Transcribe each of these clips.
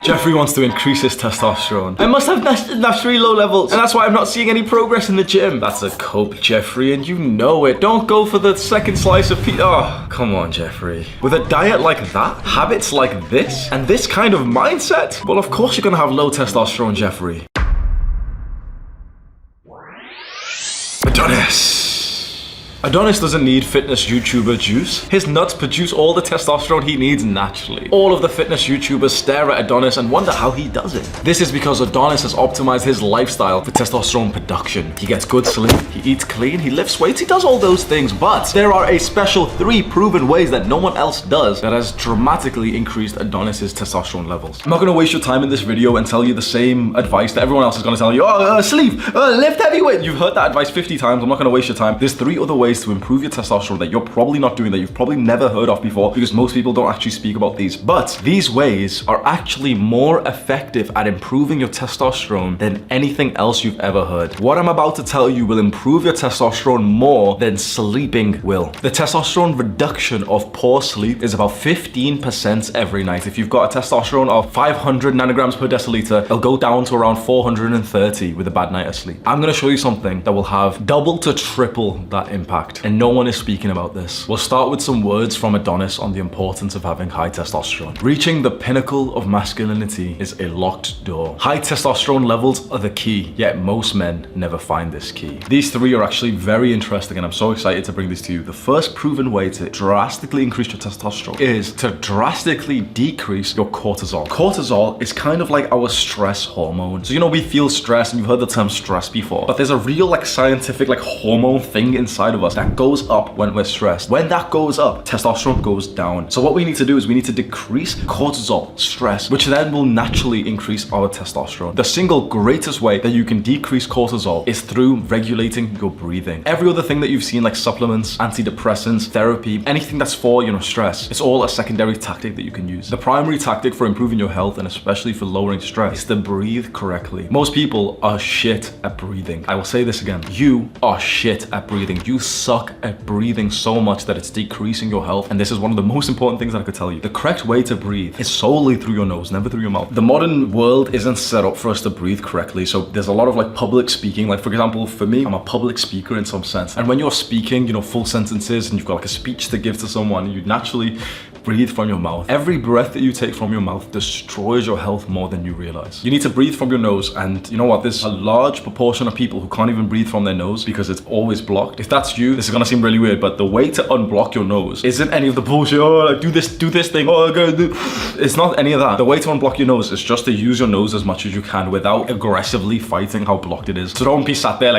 Jeffrey wants to increase his testosterone. I must have naturally low levels, and that's why I'm not seeing any progress in the gym. That's a cope, Jeffrey, and you know it. Don't go for the second slice of pizza. Oh, come on, Jeffrey. With a diet like that, habits like this, and this kind of mindset, well, of course you're gonna have low testosterone, Jeffrey. Adonis doesn't need fitness YouTuber juice. His nuts produce all the testosterone he needs naturally. All of the fitness YouTubers stare at Adonis and wonder how he does it. This is because Adonis has optimized his lifestyle for testosterone production. He gets good sleep, he eats clean, he lifts weights, he does all those things, but there are a special 3 proven ways that no one else does that has dramatically increased Adonis's testosterone levels. I'm not gonna waste your time in this video and tell you the same advice that everyone else is gonna tell you. Sleep, lift heavy weight. You've heard that advice 50 times. I'm not gonna waste your time. There's 3 other ways to improve your testosterone that you're probably not doing, that you've probably never heard of before, because most people don't actually speak about these. But these ways are actually more effective at improving your testosterone than anything else you've ever heard. What I'm about to tell you will improve your testosterone more than sleeping will. The testosterone reduction of poor sleep is about 15% every night. If you've got a testosterone of 500 nanograms per deciliter, it'll go down to around 430 with a bad night of sleep. I'm gonna show you something that will have double to triple that impact. And no one is speaking about this. We'll start with some words from Adonis on the importance of having high testosterone. Reaching the pinnacle of masculinity is a locked door. High testosterone levels are the key, yet most men never find this key. These 3 are actually very interesting, and I'm so excited to bring these to you. The first proven way to drastically increase your testosterone is to drastically decrease your cortisol. Cortisol is kind of like our stress hormone. So you know, we feel stress, and you've heard the term stress before, but there's a real scientific hormone thing inside of us that goes up when we're stressed. When that goes up, testosterone goes down. So what we need to do is we need to decrease cortisol, stress, which then will naturally increase our testosterone. The single greatest way that you can decrease cortisol is through regulating your breathing. Every other thing that you've seen, like supplements, antidepressants, therapy, anything that's for, stress, it's all a secondary tactic that you can use. The primary tactic for improving your health, and especially for lowering stress, is to breathe correctly. Most people are shit at breathing. I will say this again. You are shit at breathing. You suck at breathing so much that it's decreasing your health, and this is one of the most important things that I could tell you. The correct way to breathe is solely through your nose, never through your mouth. The modern world isn't set up for us to breathe correctly, so there's a lot of public speaking. For example, for me, I'm a public speaker in some sense, and when you're speaking, full sentences, and you've got a speech to give to someone, you naturally breathe from your mouth. Every breath that you take from your mouth destroys your health more than you realize. You need to breathe from your nose, and you know what? There's a large proportion of people who can't even breathe from their nose because it's always blocked. If that's you, this is gonna seem really weird, but the way to unblock your nose isn't any of the bullshit, do this thing, it's not any of that. The way to unblock your nose is just to use your nose as much as you can without aggressively fighting how blocked it is. So don't be sat there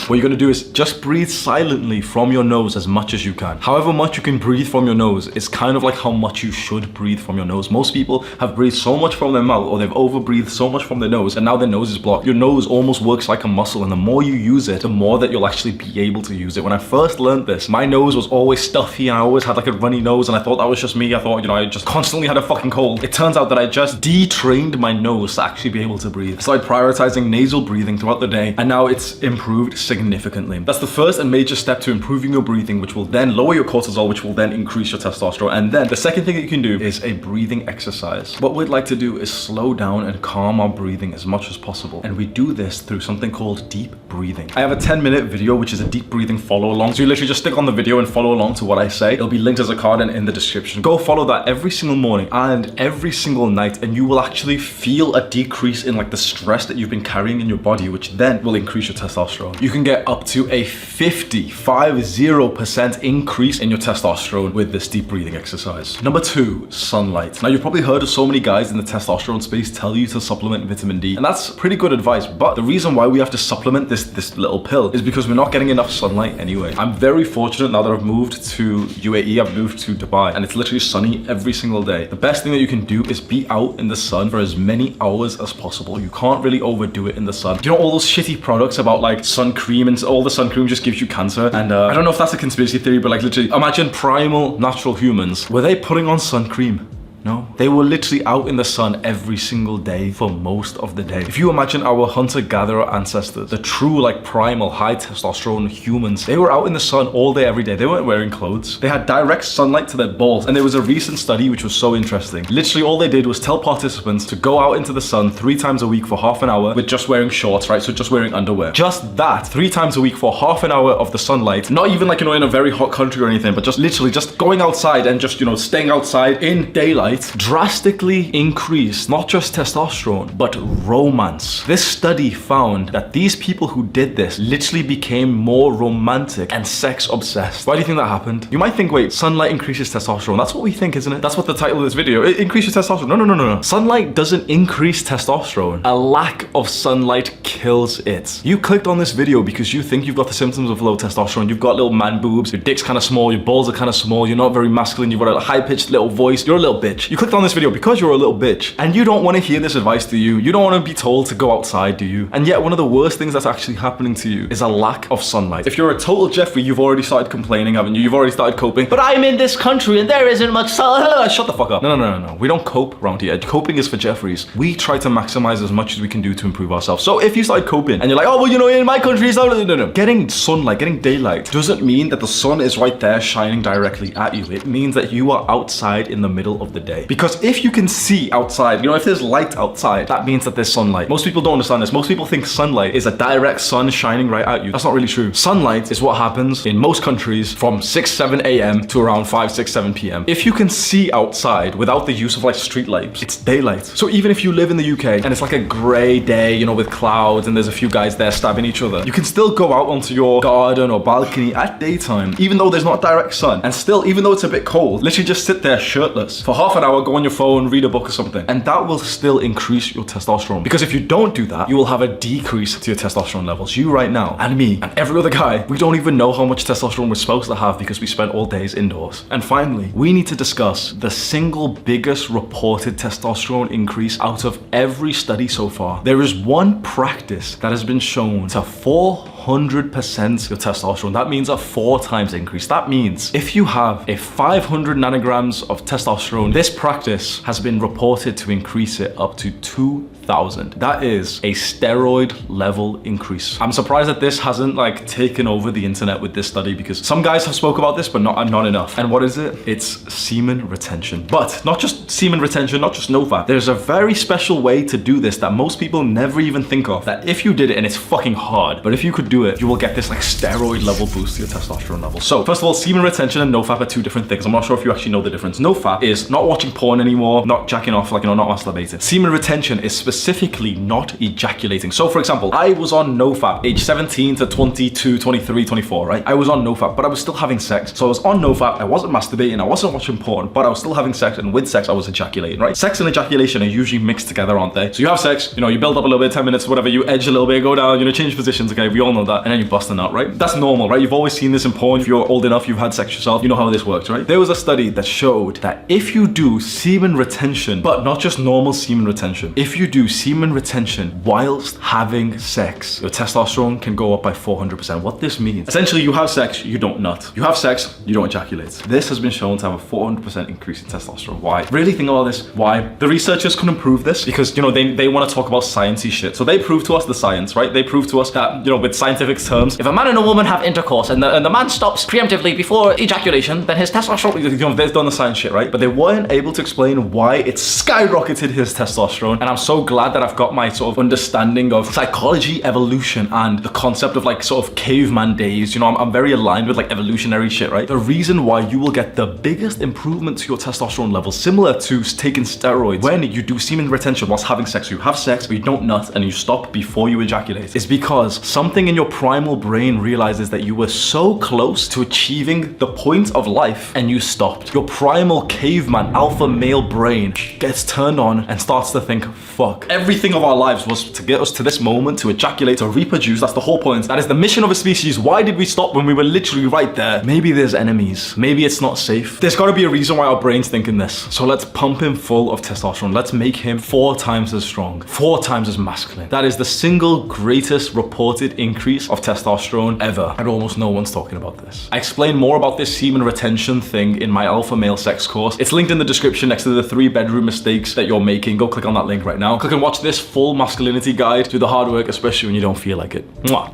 What you're gonna do is just breathe silently from your nose as much as you can. However much you can breathe from your nose is kind of like how much you should breathe from your nose. Most people have breathed so much from their mouth, or they've over-breathed so much from their nose, and now their nose is blocked. Your nose almost works like a muscle, and the more you use it, the more that you'll actually be able to use it. When I first learned this, my nose was always stuffy, and I always had a runny nose, and I thought that was just me. I thought, I just constantly had a fucking cold. It turns out that I just detrained my nose to actually be able to breathe. I started prioritizing nasal breathing throughout the day, and now it's improved significantly. That's the first and major step to improving your breathing, which will then lower your cortisol, which will then increase your testosterone. And then the second thing that you can do is a breathing exercise. What we'd like to do is slow down and calm our breathing as much as possible. And we do this through something called deep breathing. I have a 10-minute video, which is a deep breathing follow along. So you literally just stick on the video and follow along to what I say. It'll be linked as a card and in the description. Go follow that every single morning and every single night, and you will actually feel a decrease in the stress that you've been carrying in your body, which then will increase your testosterone. You can get up to a 50% increase in your testosterone with this deep breathing exercise. Number 2, sunlight. Now, you've probably heard of so many guys in the testosterone space tell you to supplement vitamin D, and that's pretty good advice, but the reason why we have to supplement this little pill is because we're not getting enough sunlight anyway. I'm very fortunate now that I've moved to UAE, I've moved to Dubai, and it's literally sunny every single day. The best thing that you can do is be out in the sun for as many hours as possible. You can't really overdo it in the sun. You know all those shitty products about sun cream, and all the sun cream just gives you cancer, and I don't know if that's a conspiracy theory, but literally imagine primal natural humans. Were they putting on sun cream? No. They were literally out in the sun every single day for most of the day. If you imagine our hunter-gatherer ancestors, the true like primal high testosterone humans, they were out in the sun all day, every day. They weren't wearing clothes. They had direct sunlight to their balls. And there was a recent study which was so interesting. Literally all they did was tell participants to go out into the sun 3 times a week for half an hour with just wearing shorts, right? So just wearing underwear. Just that, 3 times a week for half an hour of the sunlight. Not even like, in a very hot country or anything, but just literally just going outside and just, staying outside in daylight drastically increased not just testosterone, but romance. This study found that these people who did this literally became more romantic and sex obsessed. Why do you think that happened? You might think, wait, sunlight increases testosterone. That's what we think, isn't it? That's what the title of this video, it increases testosterone. No. Sunlight doesn't increase testosterone. A lack of sunlight kills it. You clicked on this video because you think you've got the symptoms of low testosterone. You've got little man boobs, your dick's kind of small, your balls are kind of small, you're not very masculine, you've got a high-pitched little voice, you're a little bitch. You clicked on this video because you're a little bitch, and you don't want to hear this advice, do you? You don't want to be told to go outside, do you? And yet one of the worst things that's actually happening to you is a lack of sunlight. If you're a total Jeffrey, you've already started complaining, haven't you? You've already started coping. But I'm in this country and there isn't much sun. Shut the fuck up. No. We don't cope around here. Coping is for Jeffreys. We try to maximize as much as we can do to improve ourselves. So if you started coping and you're like, oh, well, in my country, it's not. No. Getting sunlight, getting daylight doesn't mean that the sun is right there shining directly at you. It means that you are outside in the middle of the day. Because if you can see outside, if there's light outside, that means that there's sunlight. Most people don't understand this. Most people think sunlight is a direct sun shining right at you. That's not really true. Sunlight is what happens in most countries from 6, 7 a.m. to around 5, 6, 7 p.m. If you can see outside without the use of like street lights, it's daylight. So even if you live in the UK and it's like a grey day, with clouds and there's a few guys there stabbing each other, you can still go out onto your garden or balcony at daytime, even though there's not direct sun. And still, even though it's a bit cold, literally just sit there shirtless for half an hour, go on your phone, read a book or something. And that will still increase your testosterone. Because if you don't do that, you will have a decrease to your testosterone levels. You right now, and me, and every other guy, we don't even know how much testosterone we're supposed to have because we spend all days indoors. And finally, we need to discuss the single biggest reported testosterone increase out of every study so far. There is one practice that has been shown to 400% your testosterone. That means a 4 times increase. That means if you have a 500 nanograms of testosterone, this practice has been reported to increase it up to 2,000. That is a steroid level increase. I'm surprised that this hasn't taken over the internet with this study, because some guys have spoke about this, but not enough. And what is it? It's semen retention. But not just semen retention, not just no fat. There's a very special way to do this that most people never even think of, that if you did it, and it's fucking hard, but if you could do it, you will get this steroid level boost to your testosterone level. So first of all, semen retention and no fat are 2 different things. I'm not sure if you actually know the difference. No fat is not watching porn anymore, not jacking off, not masturbating. Semen retention is specifically not ejaculating. So for example, I was on no fat age 17 to 22, 23, 24, right? I was on no fat, but I was still having sex. So I was on no fat, I wasn't masturbating, I wasn't watching porn, but I was still having sex, and with sex, I was ejaculating, right? Sex and ejaculation are usually mixed together, aren't they? So you have sex, you build up a little bit, 10 minutes, whatever, you edge a little bit, go down, change positions, okay? We all know that. And then you bust a nut, right? That's normal, right? You've always seen this in porn. If you're old enough, you've had sex yourself, you know how this works, right? There was a study that showed that if you do semen retention, but not just normal semen retention, if you do semen retention whilst having sex, your testosterone can go up by 400%. What this means, essentially, you have sex, you don't nut. You have sex, you don't ejaculate. This has been shown to have a 400% increase in testosterone. Why? Really think about this. Why? The researchers couldn't prove this because, they want to talk about sciencey shit. So they proved to us the science, right? They proved to us that, with scientific terms, if a man and a woman have intercourse and the man stops preemptively before ejaculation, then his testosterone, they've done the science shit, right? But they weren't able to explain why it skyrocketed his testosterone. And I'm so glad that I've got my sort of understanding of psychology, evolution, and the concept of caveman days. I'm very aligned with evolutionary shit, right? The reason why you will get the biggest improvement to your testosterone levels, similar to taking steroids, when you do semen retention whilst having sex, you have sex, but you don't nut, and you stop before you ejaculate, is because something in your primal brain realizes that you were so close to achieving the point of life and you stopped. Your primal caveman alpha male brain gets turned on and starts to think, fuck, clock. Everything of our lives was to get us to this moment, to ejaculate, to reproduce. That's the whole point. That is the mission of a species. Why did we stop when we were literally right there? Maybe there's enemies. Maybe it's not safe. There's got to be a reason why our brain's thinking this. So let's pump him full of testosterone. Let's make him 4 times as strong, 4 times as masculine. That is the single greatest reported increase of testosterone ever. And almost no one's talking about this. I explain more about this semen retention thing in my alpha male sex course. It's linked in the description next to the 3 bedroom mistakes that you're making. Go click on that link right now. Click and watch this full masculinity guide. Do the hard work, especially when you don't feel like it. Mwah.